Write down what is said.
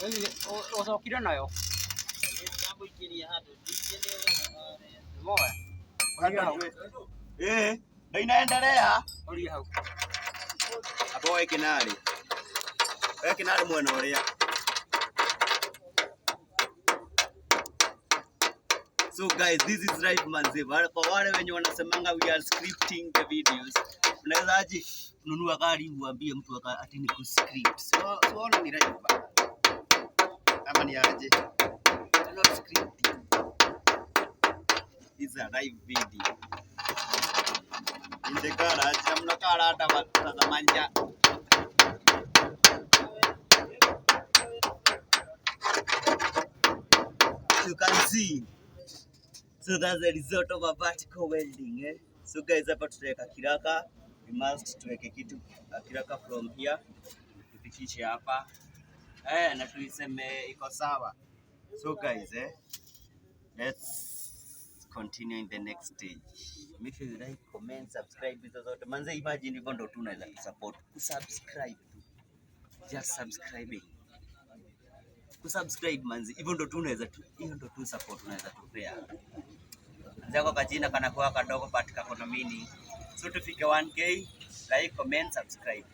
Ucokire nayo na inaendelea hau hapo wewe kinari mwena uria. So guys, this is right manze. Kwa wale wenye wanasemanga we are scripting the videos, unaweza aje kununua gari uambie mtu ati ni kuscript. So ona ni right ba. Ama ni aje? Not scripting. This is a live video. In the garage, namna kala hata watazamanja. You can see. So that's the result of a vertical welding, eh? So guys, hapa tutaweka kiraka. We must tuweke kitu kiraka from here. Tufikishe hapa. Na tuiseme iko sawa. So guys, let's continue in the next stage. Make sure you like, comment, subscribe hizo zote. Manze imagine hivyo ndo tunaweza support. Subscribe. Just subscribing. Kusubscribe manzi, hivyo ndo tunaweza hiyo ndo tu support unaweza tupea. Nzako kajina kana kwa kadogo patika konomini. So tufike 1k, like, comment, subscribe.